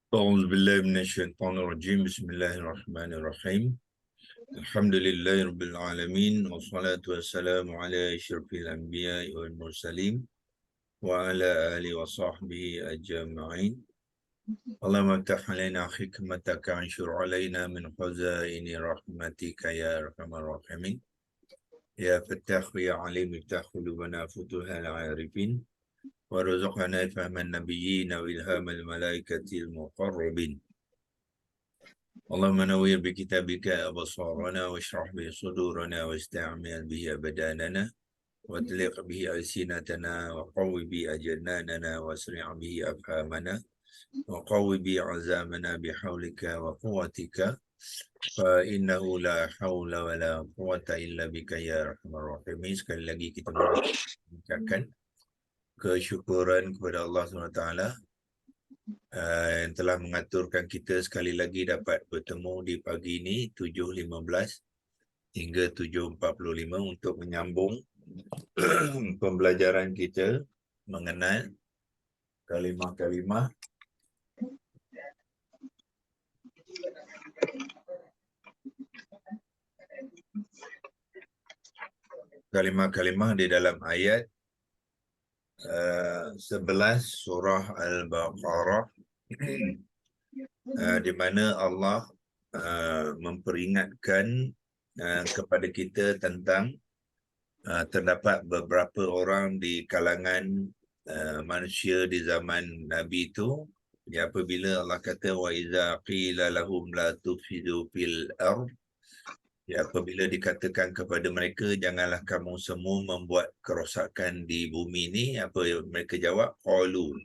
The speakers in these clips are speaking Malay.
أعوذ بالله من الشيطان الرجيم بسم الله الرحمن الرحيم الحمد لله رب العالمين والصلاة والسلام على أشرف الأنبياء والمرسلين وعلى آله وصحبه أجمعين اللهم افتح علينا حكمتك وانشر علينا من خزائن رحمتك يا أرحم الراحمين يا فتاح يا عليم افتح قلوبنا فتوح العارفين وارزقنا فهم النبيين وإلهام الملائكة المقربين اللهم نوّر بكتابك أبصارنا واشرح به صدورنا واستعمل به أبداننا واطلق به ألسنتنا وقوي به أجناننا واسرع به أفهامنا وقوي به عزامنا بحولك وقوتك فإنه لا حول ولا قوة إلا بك يا أرحم الراحمين. Sekali lagi kita mengucapkan kesyukuran kepada Allah SWT yang telah mengaturkan kita sekali lagi dapat bertemu di pagi ini 7.15 hingga 7.45 untuk menyambung pembelajaran kita mengenal kalimah-kalimah di dalam ayat 11 surah Al-Baqarah di mana Allah memperingatkan kepada kita tentang terdapat beberapa orang di kalangan manusia di zaman Nabi itu, ya, apabila Allah kata wa iza qila lahum la tufsidu fil ard, ya, apabila dikatakan kepada mereka janganlah kamu semua membuat kerosakan di bumi ini, apa mereka jawab? Qalu,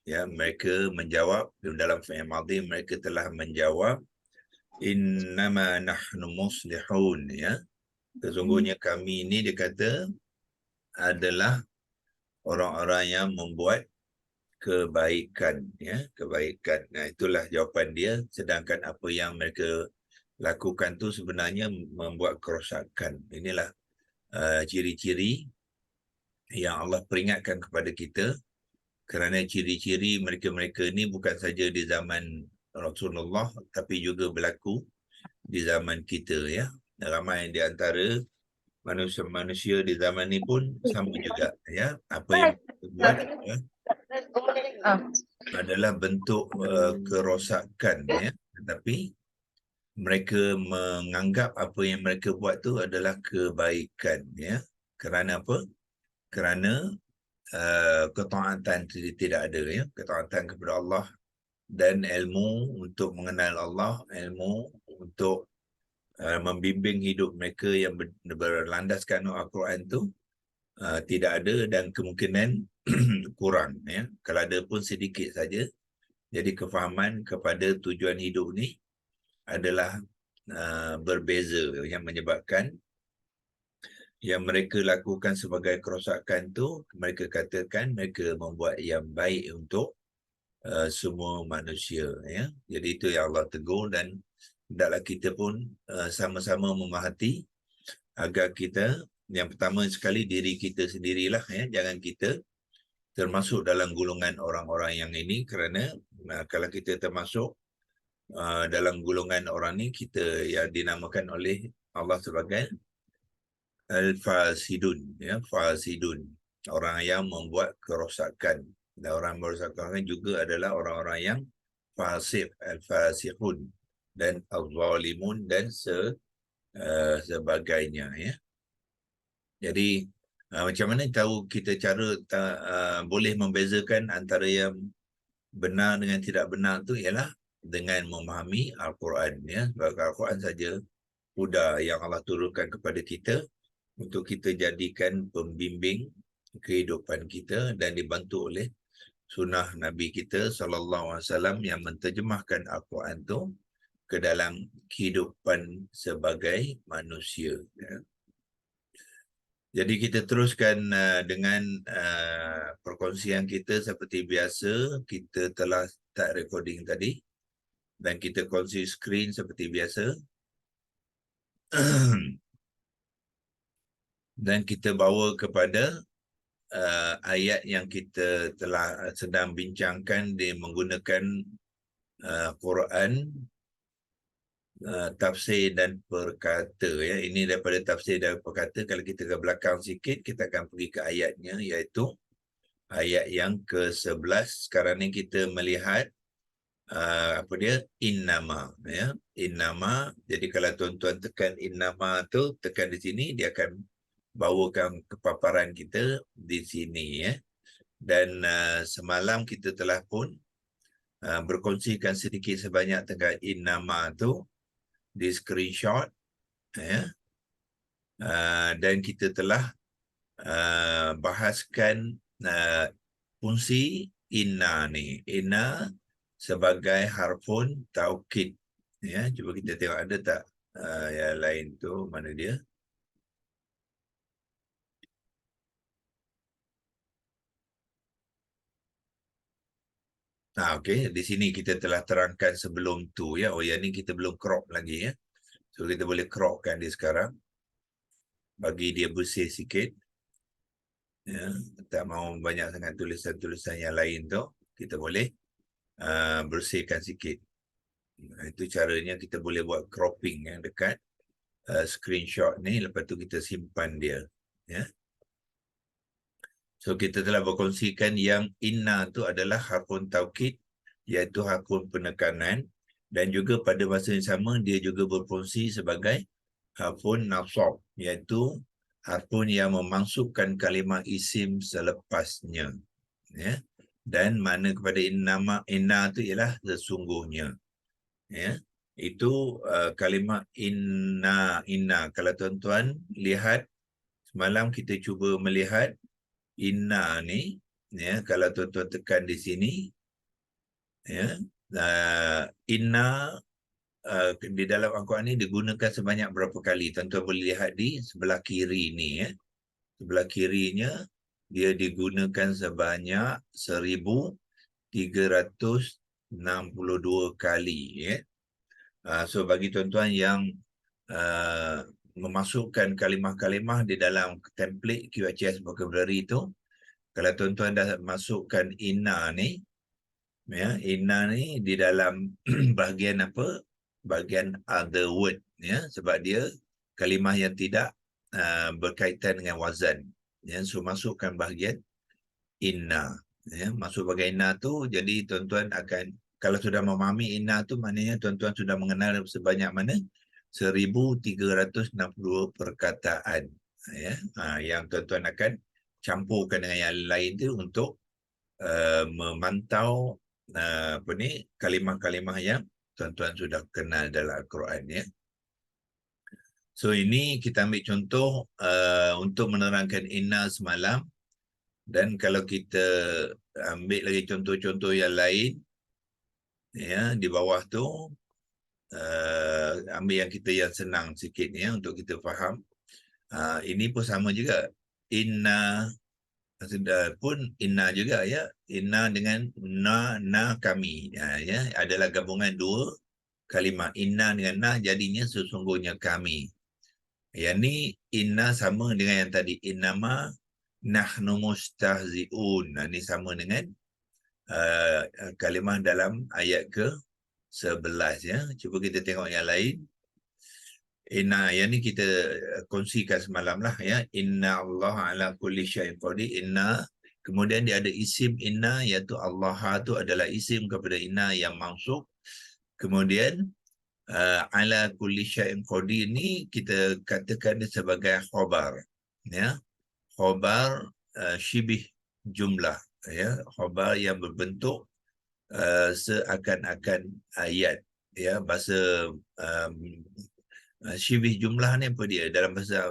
ya, mereka menjawab dalam fi'il madhi, mereka telah menjawab innama nahnu muslihun, ya, sesungguhnya kami ini, dia kata, adalah orang-orang yang membuat kebaikan, ya, kebaikan. Nah, itulah jawapan dia, sedangkan apa yang mereka lakukan tu sebenarnya membuat kerosakan. Inilah ciri-ciri yang Allah peringatkan kepada kita, kerana ciri-ciri mereka-mereka ini bukan saja di zaman Rasulullah tapi juga berlaku di zaman kita, ya. Ramai di antara manusia-manusia di zaman ini pun sama juga, ya. Apa yang mereka buat, ya, adalah bentuk kerosakan, ya. Tetapi mereka menganggap apa yang mereka buat tu adalah kebaikan, ya. Kerana apa? Kerana ketaatan tidak ada, ya. Ketaatan kepada Allah dan ilmu untuk mengenal Allah, ilmu untuk membimbing hidup mereka yang berlandaskan Al-Quran tu tidak ada, dan kemungkinan kurang, ya. Kalau ada pun sedikit saja. Jadi kefahaman kepada tujuan hidup ni adalah berbeza, yang menyebabkan yang mereka lakukan sebagai kerosakan tu, mereka katakan mereka membuat yang baik untuk semua manusia, ya. Jadi itu yang Allah tegur, dan hendaklah kita pun sama-sama memerhati agar kita, yang pertama sekali, diri kita sendirilah, ya. Jangan kita termasuk dalam golongan orang-orang yang ini, kerana kalau kita termasuk dalam golongan orang ni, kita yang dinamakan oleh Allah sebagai al-fasidun, ya, fasidun, orang yang membuat kerosakan. Dan orang merosakkan juga adalah orang-orang yang fasik, al-fasiqun dan al-zalimun dan sebagainya, ya. Jadi macam mana tahu kita cara boleh membezakan antara yang benar dengan tidak benar tu, ialah dengan memahami Al-Quran, ya. Sebab Al-Quran saja huda yang Allah turunkan kepada kita untuk kita jadikan pembimbing kehidupan kita, dan dibantu oleh sunnah Nabi kita SAW yang menterjemahkan Al-Quran tu ke dalam kehidupan sebagai manusia, ya. Jadi kita teruskan dengan perkongsian kita seperti biasa. Kita telah start recording tadi dan kita kongsi skrin seperti biasa. Dan kita bawa kepada ayat yang kita telah sedang bincangkan menggunakan Quran, tafsir dan perkata, ya. Ini daripada tafsir dan perkata. Kalau kita ke belakang sikit, kita akan pergi ke ayatnya, iaitu ayat yang ke-11. Sekarang ni kita melihat apa dia, innama, ya. Innama. Jadi kalau tuan-tuan tekan innama tu, tekan di sini, dia akan bawakan kepaparan kita di sini, ya. Dan semalam kita telah pun berkongsikan sedikit sebanyak tentang innama tu di screenshot, ya. Dan kita telah bahaskan fungsi inna ni. Inna sebagai harfun taukid, ya. Cuba kita tengok ada tak yang lain tu, mana dia? Okey, di sini kita telah terangkan sebelum tu, ya. Oh, yang ni kita belum crop lagi, ya. So kita boleh cropkan dia sekarang, bagi dia bersih sikit, ya. Tak mau banyak sangat tulisan-tulisan yang lain tu, kita boleh bersihkan sikit. Itu caranya kita boleh buat cropping yang dekat screenshot ni, lepas tu kita simpan dia, ya. So kita telah berkongsikan yang inna tu adalah harfun taukid, iaitu harfun penekanan, dan juga pada masa yang sama dia juga berfungsi sebagai harfun nasab, iaitu harfun yang memasukkan kalimah isim selepasnya, ya. Dan mana kepada inna tu ialah sesungguhnya, ya. Itu kalimah inna. Kalau tuan-tuan lihat, semalam kita cuba melihat inna ni, ya. Kalau tuan-tuan tekan di sini, ya, inna di dalam Al-Quran ni digunakan sebanyak berapa kali. Tuan-tuan boleh lihat di sebelah kiri ni, ya. Sebelah kirinya dia digunakan sebanyak 1362 kali, ya. So bagi tuan-tuan yang memasukkan kalimah-kalimah di dalam template QHS vocabulary itu, kalau tuan-tuan dah masukkan inna ni, ya, inna ni di dalam bahagian apa? Bahagian other word, ya, sebab dia kalimah yang tidak berkaitan dengan wazan, ya. So masukkan bahagian inna, ya. Masuk bahagian inna tu, jadi tuan-tuan akan, kalau sudah memahami inna tu, maknanya tuan-tuan sudah mengenal sebanyak mana? 1362 perkataan, ya. Yang tuan-tuan akan campurkan dengan yang lain tu untuk memantau apa ni, kalimah-kalimah yang tuan-tuan sudah kenal dalam Al-Quran, ya. So ini kita ambil contoh untuk menerangkan inna semalam, dan kalau kita ambil lagi contoh-contoh yang lain, ya, di bawah tu, ambil yang kita yang senang sikit, ya, untuk kita faham. Ini pun sama juga, inna pun inna juga, ya. Inna dengan na kami, ya, adalah gabungan dua kalimah. Inna dengan na jadinya sesungguhnya kami. Yang ni inna sama dengan yang tadi, innama nahnu mustahzi'un. Ini sama dengan kalimah dalam ayat ke-11, ya. Cuba kita tengok yang lain. Inna, yang ni kita kongsikan semalam lah, ya. Inna Allah ala kulli syai'in qadir. Inna, kemudian dia ada isim inna, iaitu Allah tu adalah isim kepada inna yang mansub. Kemudian ala kulli syai'in qadir ni kita katakan dia sebagai khabar, ya. Khabar syibih jumlah, ya. Khabar yang berbentuk seakan-akan ayat, ya. Bahasa syibih jumlah ni apa dia? Dalam bahasa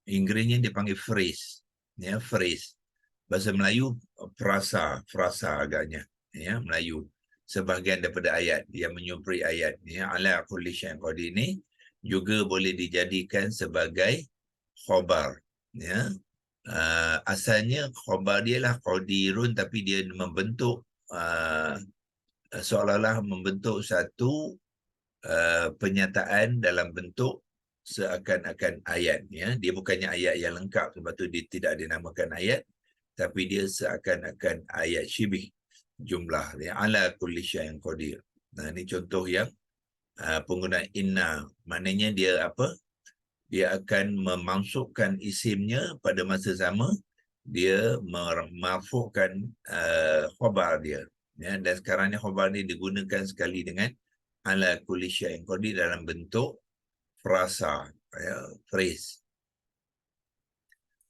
Inggerisnya dia panggil phrase, ya, phrase. Bahasa Melayu frasa agaknya, ya, Melayu. Sebahagian daripada ayat yang menyumpri ayat, ya. Ala kulli syai'in qadir ni juga boleh dijadikan sebagai khabar, ya. Asalnya khabar dia lah qadirun, tapi dia membentuk seolah-olah membentuk satu penyataan dalam bentuk seakan-akan ayat, ya. Dia bukannya ayat yang lengkap, sebab tu dia tidak dinamakan ayat, tapi dia seakan-akan ayat syibih. jumlah. Ya, ala kulli syai'in qadir. Nah, ini contoh yang penggunaan inna. Maknanya dia apa? Dia akan memasukkan isimnya pada masa sama, dia memarfu'kan khabar dia. Ya, dan sekarang ni khabar ni digunakan sekali dengan ala kulli syai'in qadir dalam bentuk frasa, ya, phrase.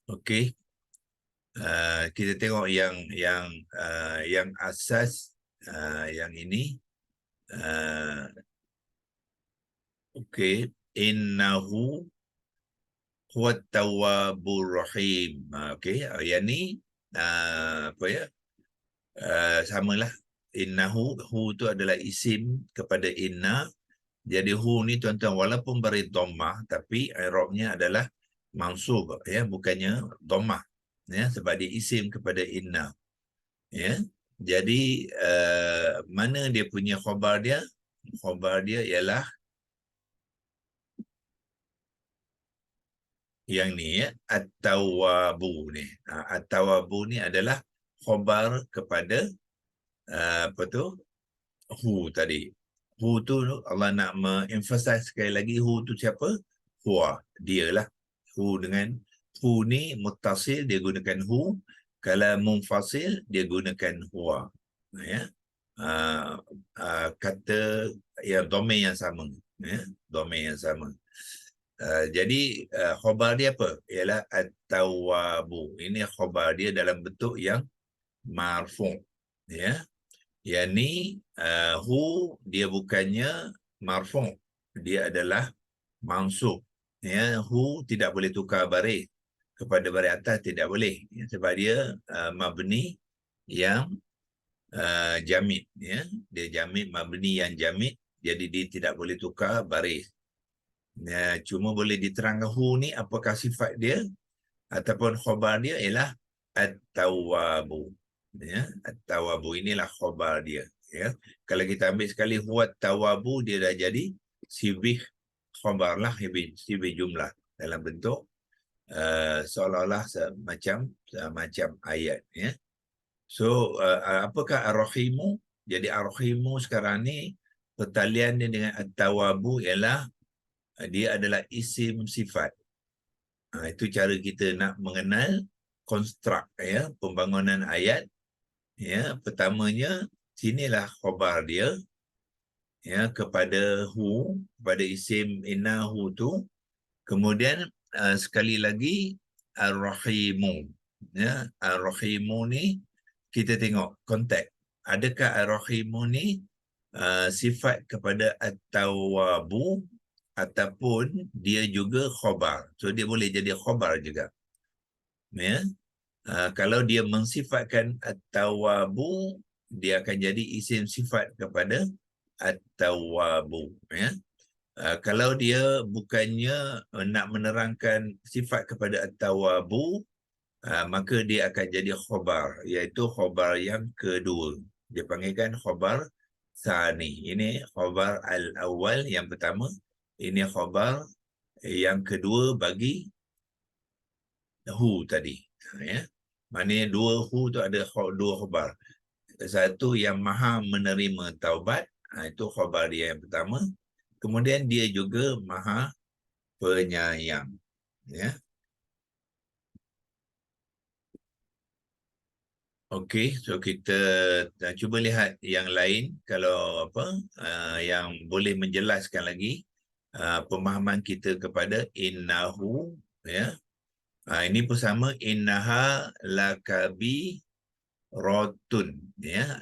Okey. Kita tengok yang asas yang ini. Okey, innahu huwat tawwabur rahim. Okey, yang ni apa ya? Samalah. Innahu, hu tu adalah isim kepada inna. Jadi hu ni tuan-tuan walaupun beri dhammah tapi i'rabnya adalah mansub, ya, bukannya dhammah, ya, sebab dia isim kepada inna, ya. Jadi mana dia punya khabar dia? Khabar dia ialah yang ni, ya, at-tawwabu ni. At-tawwabu ni adalah khabar kepada apa tu? Hu tadi. Hu tu Allah nak emphasize sekali lagi, hu tu siapa? Huwa, dialah. Hu dengan hu ni muttasil dia gunakan hu, kalau munfasil dia gunakan huwa. Ya. Kata ya domain yang sama, ya, domain yang sama. Jadi khabar dia apa? Ialah at-tawwabu. Ini khabar dia dalam bentuk yang marfu', ya. Yang ni hu dia bukannya marfu', dia adalah mansub. Ya, hu tidak boleh tukar baris kepada baris atas, tidak boleh, ya, sebab dia mabni yang jamid, ya. Dia jamid, mabni yang jamid, jadi dia tidak boleh tukar baris. Ya, cuma boleh diterangkan hu ni apakah sifat dia ataupun khabar dia ialah at-tawwabu. Ya, at-tawwabu inilah khabar dia, ya. Kalau kita ambil sekali huwa tawabu, dia dah jadi sibih khabar lah, sibih jumlah dalam bentuk seolah-olah macam ayat, ya. So apakah ar-rahimu? Jadi ar-rahimu sekarang ni pertalian dia dengan at-tawabu ialah dia adalah isim sifat. Itu cara kita nak mengenal konstruk, ya, pembangunan ayat. Ya, pertamanya sinilah khabar dia, ya, kepada hu, kepada isim innahu tu. Kemudian sekali lagi ar-rahimu, ya. Ar-rahimu ni kita tengok konteks, adakah ar-rahimu ni sifat kepada at-tawwabu ataupun dia juga khabar. So dia boleh jadi khabar juga, ya. Kalau dia mensifatkan at-tawwabu, dia akan jadi isim sifat kepada at-tawwabu, ya. Kalau dia bukannya nak menerangkan sifat kepada at-tawwabu, maka dia akan jadi khabar, iaitu khabar yang kedua. Dia panggilkan khabar tsani. Ini khabar al-awwal yang pertama, ini khabar yang kedua bagi hu tadi, ya. Maknanya dua hu tu ada dua khabar. Satu yang maha menerima taubat, itu khabar dia yang pertama. Kemudian dia juga maha penyayang, ya. Okey, so kita cuba lihat yang lain, kalau apa yang boleh menjelaskan lagi pemahaman kita kepada innahu, ya. Ini pun sama, innaha lakabi rotun, ya.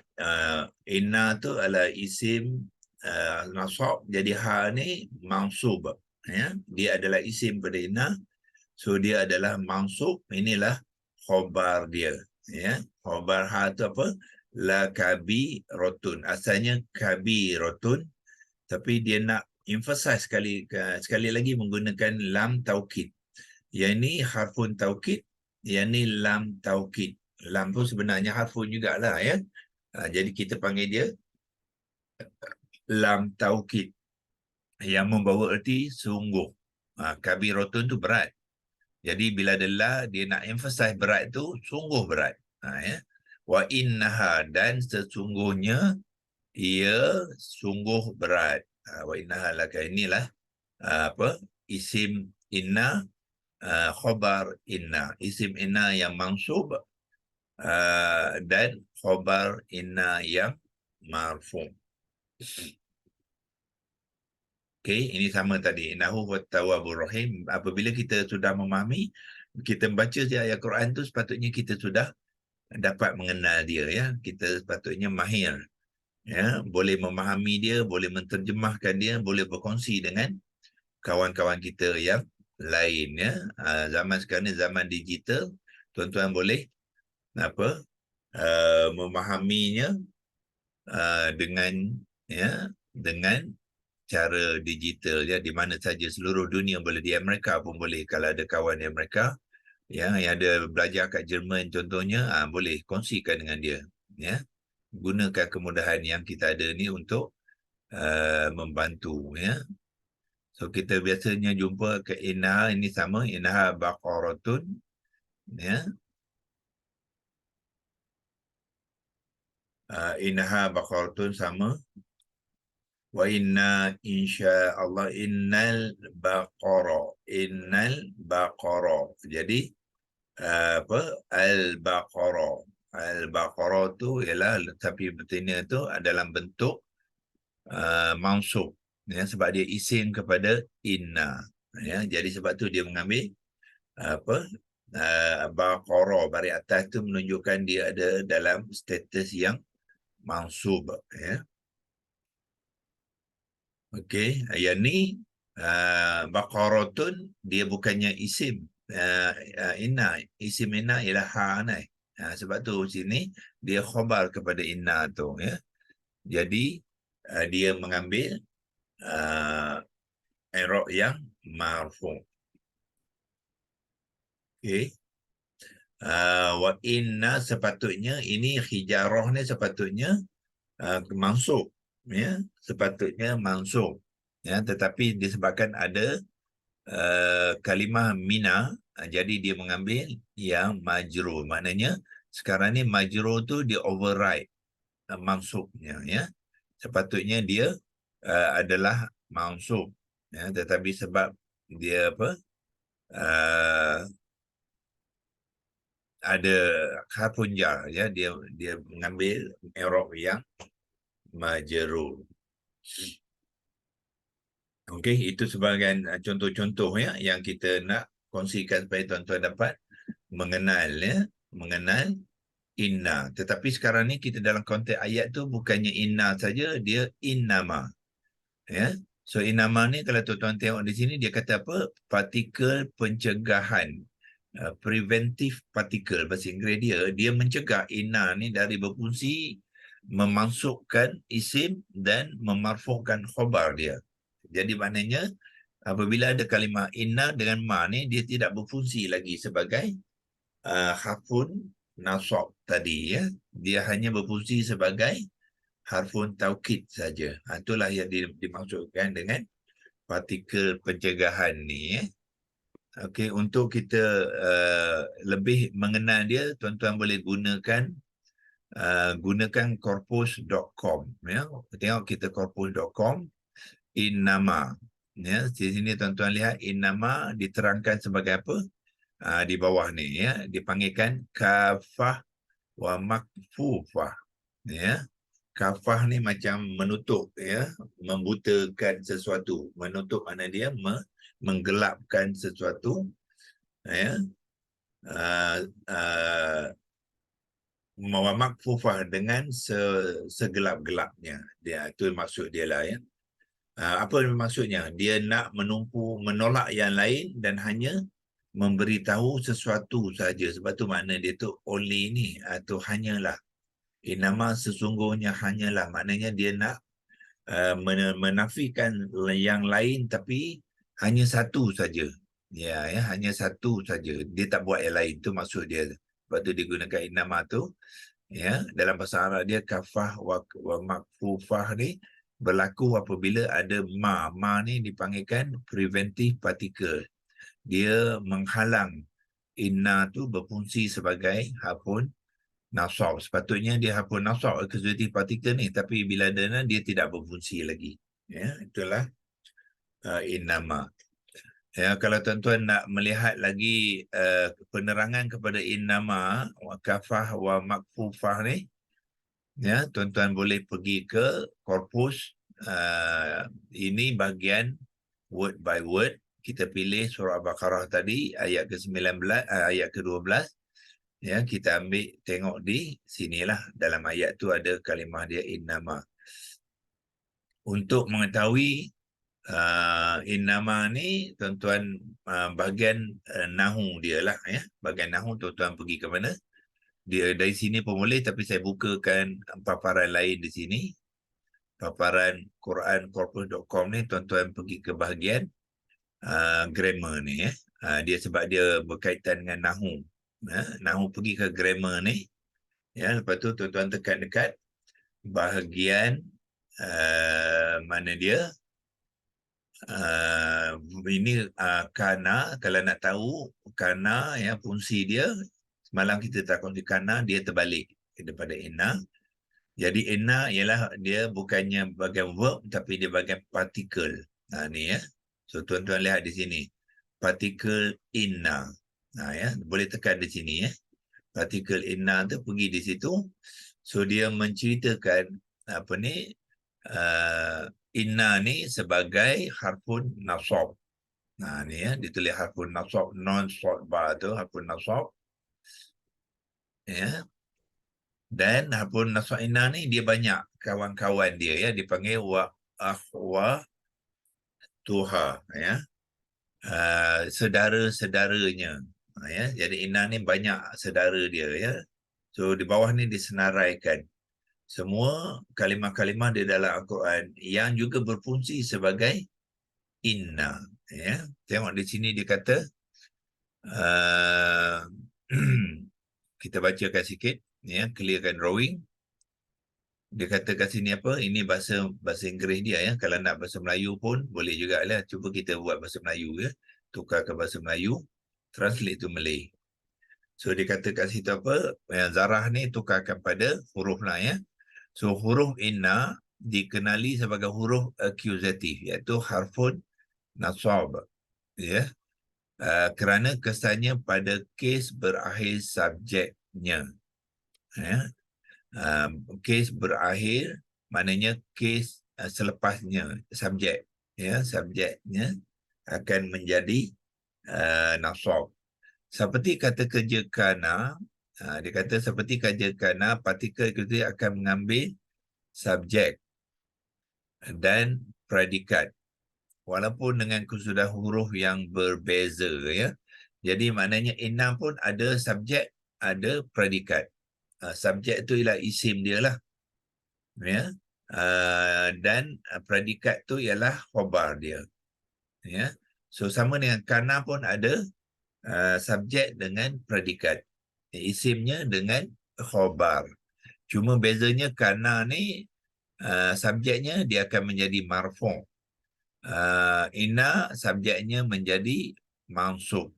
Inna tu adalah isim nasab, jadi ha ni mansub, ya. Dia adalah isim pada inna, so dia adalah mansub. Inilah khabar dia, ya. Khabar ha tu apa? Lakabi rotun. Asalnya kabi rotun, tapi dia nak emphasize sekali lagi menggunakan lam taukid. Yang ni harfun taukid, yang ni lam taukid. Lam pun sebenarnya harfun jugalah, ya. Jadi kita panggil dia lam taukid yang membawa erti sungguh. Kabirotun tu berat. Jadi bila ada la, dia nak emphasize berat tu sungguh berat. Ya. Wa innaha, dan sesungguhnya ia sungguh berat. Wa innaha laka, inilah apa, isim inna, khabar inna, isim inna yang mansub, dan khabar inna yang marfu'. Okey, ini sama tadi. Innahu huwat tawwabur rahim. Apabila kita sudah memahami, kita membaca ayat Quran tu, sepatutnya kita sudah dapat mengenal dia, ya. Kita sepatutnya mahir, ya, boleh memahami dia, boleh menterjemahkan dia, boleh berkongsi dengan kawan-kawan kita yang lain, ya. Zaman sekarang ni zaman digital, tuan-tuan boleh apa, memahaminya dengan cara digital, ya, di mana saja seluruh dunia boleh. Di Amerika pun boleh, kalau ada kawan di Amerika yang ada belajar kat Jerman contohnya, boleh kongsikan dengan dia, ya. Gunakan kemudahan yang kita ada ni untuk membantu, ya. So kita biasanya jumpa ke innaha, ini sama, innaha baqaratun, ya. Innaha baqaratun sama. Wa inna insyaallah innal baqara. Jadi apa, al-baqara tu ialah, tapi betina tu dalam bentuk mansub, ya, sebab dia isim kepada inna, ya. Jadi sebab tu dia mengambil apa, baqara baris atas tu menunjukkan dia ada dalam status yang mansub, ya. Okey, yang ni baqaratun, dia bukannya isim inna. Isim inna ialah ha nai. Sebab tu sini dia khabar kepada inna tu, ya. Jadi dia mengambil i'rab yang marfu'. Okey. Wa inna, sepatutnya ini hijarah ni sepatutnya mansub, ya, sepatutnya mansub, ya, tetapi disebabkan ada kalimah mina, jadi dia mengambil yang majrur. Maknanya sekarang ni majrur tu dia override mansubnya, ya. Sepatutnya dia adalah mansub, ya, tetapi sebab dia apa, ada harfun jar, ya, dia mengambil i'rab yang majrur. Okey, itu sebagai contoh-contoh, ya, yang kita nak kongsikan supaya tuan-tuan dapat mengenal, ya, mengenal inna. Tetapi sekarang ni kita dalam konteks ayat tu bukannya inna saja, dia innama, ya. So innama ni kalau tuan-tuan tengok di sini, dia kata apa? Partikel pencegahan, preventive particle bahasa Inggeris dia mencegah inna ni dari berfungsi memasukkan isim dan memarfu'kan khabar dia. Jadi maknanya apabila ada kalimah inna dengan ma ni, dia tidak berfungsi lagi sebagai harfun nasab tadi, ya. Dia hanya berfungsi sebagai harfun taukid saja. Itulah yang dimaksudkan dengan partikel pencegahan ni, ya. Okey, untuk kita lebih mengenal dia, tuan-tuan boleh gunakan corpus.com, ya. Tengok kita corpus.com, innama, ya. Di sini tuan-tuan lihat innama diterangkan sebagai apa? Di bawah ni, ya, dipanggilkan kafah wa makfufah, ya. Kafah ni macam menutup, ya, membutakan sesuatu. Menutup makna dia menggelapkan sesuatu, ya. Wa makfufah, dengan segelap-gelapnya. Dia itu maksud dia lah, ya. Apa maksudnya? Dia nak menolak yang lain dan hanya memberitahu sesuatu saja. Sebab tu makna dia tu only ni, atau hanyalah. Nama sesungguhnya hanyalah, maknanya dia nak menafikan yang lain, tapi hanya satu saja. Ya, hanya satu saja. Dia tak buat yang lain, tu maksud dia. Sebab tu digunakan nama tu, ya. Dalam bahasa Arab dia kafah wa makfufah ni berlaku apabila ada ma ni dipanggilkan preventive particle. Dia menghalang inna tu berfungsi sebagai harfun nasab. Sepatutnya dia hapus nasab akuzatif partikel ni, tapi bila dia tidak berfungsi lagi. Ya, itulah innama. Ya, kalau tuan-tuan nak melihat lagi penerangan kepada innama, wakafah wa makfufah ni, ya, tuan-tuan boleh pergi ke korpus. Ini bahagian word by word. Kita pilih surah Al-Baqarah tadi, ayat ke-19, ayat ke-12. Ya, kita ambil tengok di sinilah, dalam ayat tu ada kalimah dia innama. Untuk mengetahui innama ni, tuan-tuan, bahagian nahu dia lah, ya. Bahagian nahu tuan-tuan pergi ke mana? Dia dari sini pun boleh, tapi saya bukakan paparan lain di sini. Paparan qurancorpus.com ni, tuan-tuan pergi ke bahagian grammar ni, ya. Dia sebab dia berkaitan dengan nahu. Nahu pergi ke grammar ni, ya. Lepas tu tuan-tuan tekan dekat bahagian mana dia, ini kana. Kalau nak tahu kana, ya, fungsi dia, semalam kita tak kongsi kana, dia terbalik daripada inna. Jadi inna ialah dia bukannya bagian verb, tapi dia bagian partikel. Ni, ya. So tuan-tuan lihat di sini, partikel inna. Ya, boleh tekan di sini, ya. Partikel inna tu pergi di situ. So dia menceritakan apa ni, inna ni sebagai harfun nasab. Ni, ya, ditulis harfun nasab, non-short bar tu harfun nasab. Ya. Dan harfun nasab inna ni dia banyak kawan-kawan dia, ya, dipanggil wa akhwa tuha, ya. Saudara-saudaranya. Ya, jadi inna ni banyak saudara dia, ya. So di bawah ni disenaraikan semua kalimah-kalimah di dalam Al-Quran yang juga berfungsi sebagai inna. Ya, tengok di sini dia kata, kita bacakan sikit, ya, clearkan drawing. Dia kata kat sini apa? Ini bahasa Inggeris dia, ya. Kalau nak bahasa Melayu pun boleh juga lah. Cuba kita buat bahasa Melayu, ya. Tukar ke bahasa Melayu, translate to Malay. So dia kata kat situ apa? Zarah ni tukarkan pada huruf lah, ya. So huruf inna dikenali sebagai huruf akuzatif, iaitu harfun nasab, ya. Kerana kesannya pada kes berakhir subjeknya, ya. Kes berakhir maknanya kes selepasnya subjek, ya, subjeknya akan menjadi nasab. Seperti kata kerja kana, dia kata seperti kerja kana, partikel itu akan mengambil subjek dan predikat walaupun dengan kesudahan huruf yang berbeza, ya. Jadi maknanya inna pun ada subjek, ada predikat. Subjek tu ialah isim dia lah, ya. Dan predikat tu ialah khabar dia, ya. So sama dengan kana pun ada subjek dengan predikat, isimnya dengan khabar. Cuma bezanya kana ni subjeknya dia akan menjadi marfu', inna subjeknya menjadi mansub,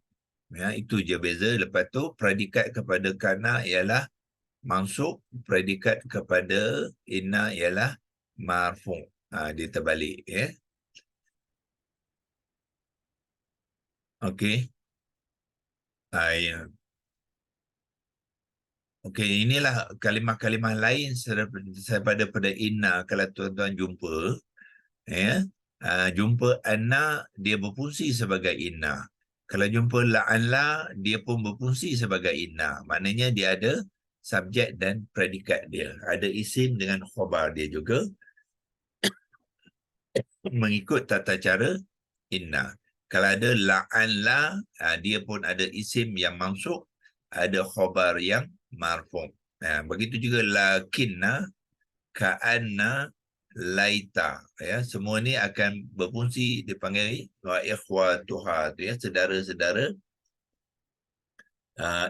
ya. Itu je beza. Lepas tu predikat kepada kana ialah mansub, predikat kepada inna ialah marfu'. Dia terbalik, ya. Okey. Ya. Okey, inilah kalimah-kalimah lain daripada inna. Kalau tuan-tuan jumpa, ya, jumpa anna, dia berfungsi sebagai inna. Kalau jumpa la'alla, dia pun berfungsi sebagai inna. Maknanya dia ada subjek dan predikat dia. Ada isim dengan khabar dia juga, mengikut tata cara inna. Kalau ada la'alla, dia pun ada isim yang mansub, ada khabar yang marfu'. Begitu juga lakinna, ka'anna, laita, ya. Semua ni akan berfungsi dipanggil wa ikhwatuha, ya, saudara-saudara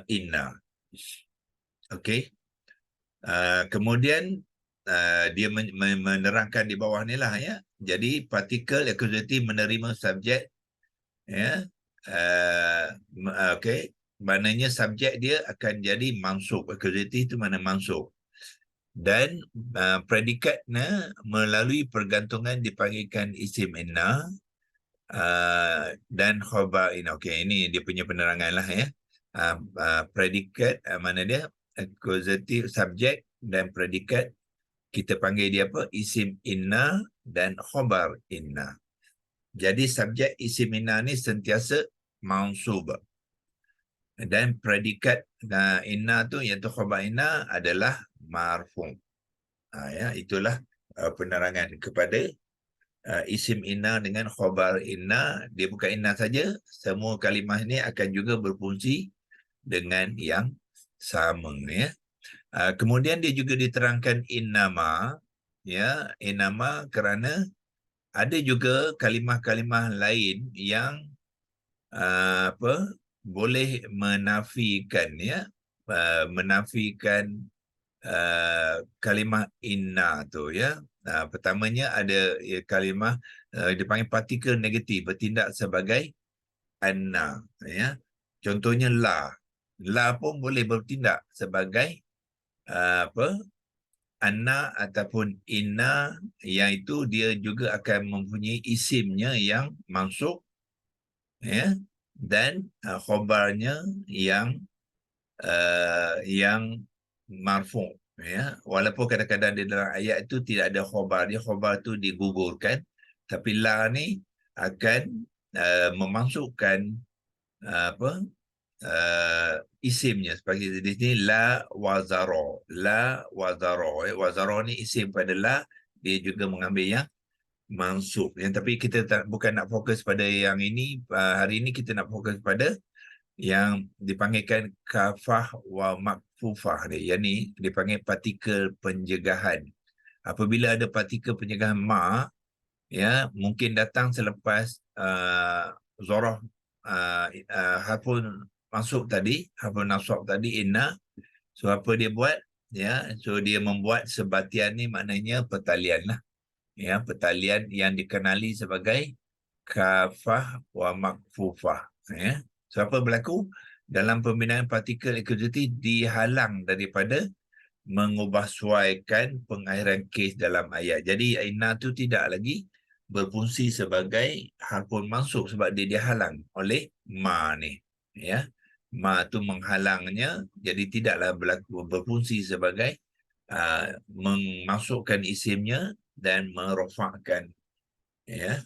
inna. Okey. Kemudian dia menerangkan di bawah ni lah, ya. Jadi partikel akuzatif menerima subjek, ya. Okey. maknanya subjek dia akan jadi mansub. Accusative itu mana mansub. Dan predikatnya melalui pergantungan dipanggilkan isim inna dan khabar inna. Okey, ini dia punya penerangan lah ya. Predikat mana dia? Accusative subjek dan predikat kita panggil dia apa? Isim inna dan khabar inna. Jadi subjek isim inna ni sentiasa mansub. Dan predikat inna tu iaitu khabar inna adalah marfu'. Ya, itulah penerangan kepada isim inna dengan khabar inna. Dia bukan inna saja, semua kalimah ini akan juga berfungsi dengan yang sama ya. Kemudian dia juga diterangkan innama, ya, innama kerana ada juga kalimah-kalimah lain yang boleh menafikan ya, menafikan kalimah inna tu ya. Pertamanya ada kalimah dipanggil partikel negatif bertindak sebagai anna ya. Contohnya la. La pun boleh bertindak sebagai anna ataupun inna, yang itu dia juga akan mempunyai isimnya yang mansub ya, dan khabarnya yang marfu' ya. Walaupun kadang-kadang di dalam ayat itu tidak ada khabar, dia khabar itu digugurkan, tapi la ni akan memasukkan isimnya. Seperti di sini la wazaro, la wazaro. Wazaro ni isim pada la, dia juga mengambil yang mansub. Tapi kita bukan nak fokus pada yang ini. Hari ini kita nak fokus pada yang dipanggilkan kafah wa makfufah dia. Yang ni dipanggil partikel penjegahan. Apabila ada partikel penjegahan ma, ya, mungkin datang selepas zoroh harfun masuk tadi, harfun nasab tadi inna. So apa dia buat? Ya, so dia membuat sebatian ni, maknanya pertalian lah. Ya, pertalian yang dikenali sebagai kafah wa makfufah. Ya. So apa berlaku? Dalam pembinaan partikel akusatif dihalang daripada mengubah suaikan pengakhiran kes dalam ayat. Jadi inna tu tidak lagi berfungsi sebagai harfun mansub sebab dia dihalang oleh ma ni. Ya. Ma tu menghalangnya, jadi tidaklah berfungsi sebagai memasukkan isimnya dan merofakkan ya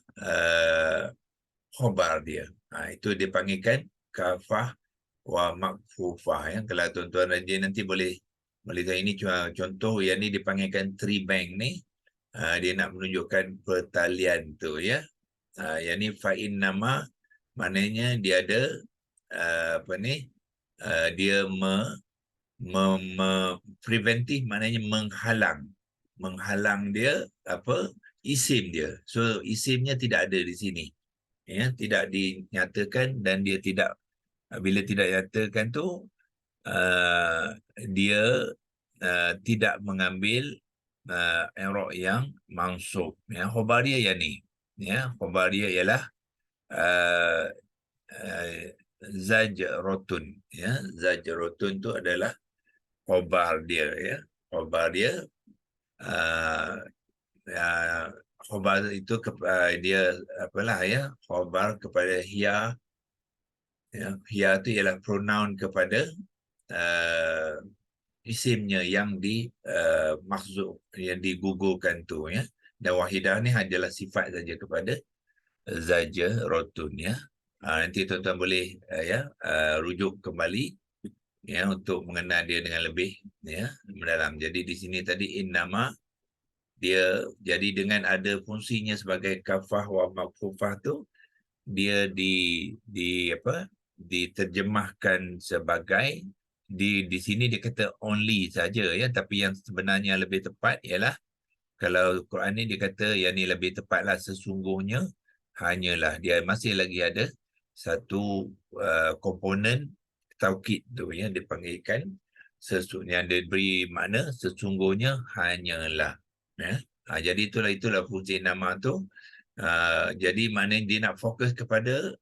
khabar dia. Itu dipanggilkan kafah wa makfufah ya. Kalau tuan-tuan rajin nanti boleh tahu, ini cuma contoh. Yang ni dipanggilkan tree bank ni. Dia nak menunjukkan pertalian tu ya. Yang ni fa'in nama, maknanya dia ada dia preventif, maknanya menghalang dia isim dia. So isimnya tidak ada di sini ya, tidak dinyatakan, dan dia tidak, bila tidak nyatakan tu dia tidak mengambil i'rab yang mansub ya. Khabar dia yang ni ya, khabar dia ialah zajratun ya. Zajratun tu adalah khabar dia ya. Khabar dia khabar itu dia apalah ya, khabar kepada hiya ya. Hiya tu ialah pronoun kepada isimnya yang maksud, yang digugurkan tu ya. Dan wahidah ni adalah sifat saja kepada zajratun ya. Nanti tuan-tuan boleh rujuk kembali ya untuk mengenal dia dengan lebih ya mendalam. Jadi di sini tadi innama, dia jadi dengan ada fungsinya sebagai kafah wa makfufah tu, dia diterjemahkan sebagai di sini dia kata only saja ya, tapi yang sebenarnya lebih tepat ialah, kalau Quran ni dia kata yang ni lebih tepatlah, sesungguhnya hanyalah. Dia masih lagi ada satu komponen taukid tu ya, dipanggilkan yang diberi makna sesungguhnya hanyalah ya. Jadi itulah fungsi nama tu. Jadi maknanya dia nak fokus kepada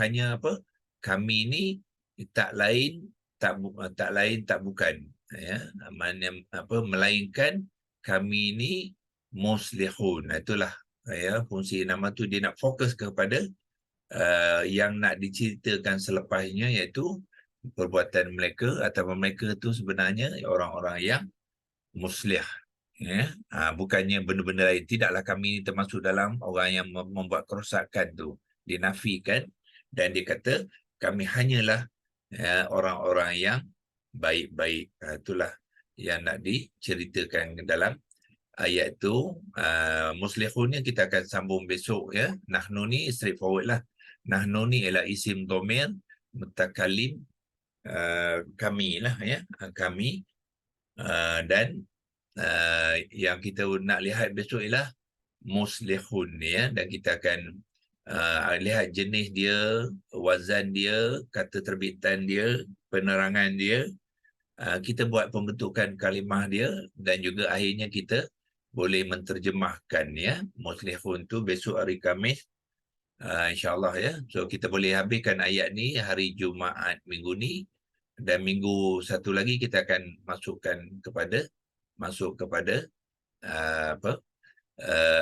hanya kami ni tak lain tak bukan, ya, melainkan kami ini muslihun. Itulah, ya, fungsi nama tu dia nak fokus kepada yang nak diceritakan selepasnya, iaitu perbuatan mereka atau mereka tu sebenarnya orang-orang yang muslih, ya. Bukannya benda-benda lain. Tidaklah kami termasuk dalam orang yang membuat kerosakan tu, dinafikan, dan dia kata kami hanyalah, ya, orang-orang yang baik-baik. Itulah yang nak diceritakan dalam ayat tu. Muslihunnya kita akan sambung besok, ya. Nahnu ni straightforward lah. Nahnu ni ialah isim dhamir mutakalim, kami lah, ya, kami. Dan yang kita nak lihat besok ialah muslihun, ya, dan kita akan lihat jenis dia, wazan dia, kata terbitan dia, penerangan dia. Kita buat pembentukan kalimah dia, dan juga akhirnya kita boleh menterjemahkan, ya, muslihun tu besok hari Khamis, insyaAllah, ya. So kita boleh habiskan ayat ni hari Jumaat minggu ni, dan minggu satu lagi kita akan masuk kepada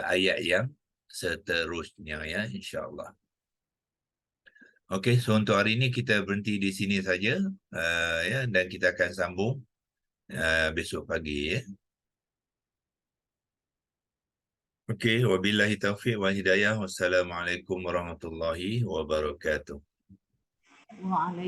ayat yang seterusnya, ya, insyaAllah. Okey, so untuk hari ini kita berhenti di sini saja, ya, dan kita akan sambung besok pagi, ya. Okey, wabillahi taufiq wal hidayah. Wassalamualaikum warahmatullahi wabarakatuh. Waalaikumsalam.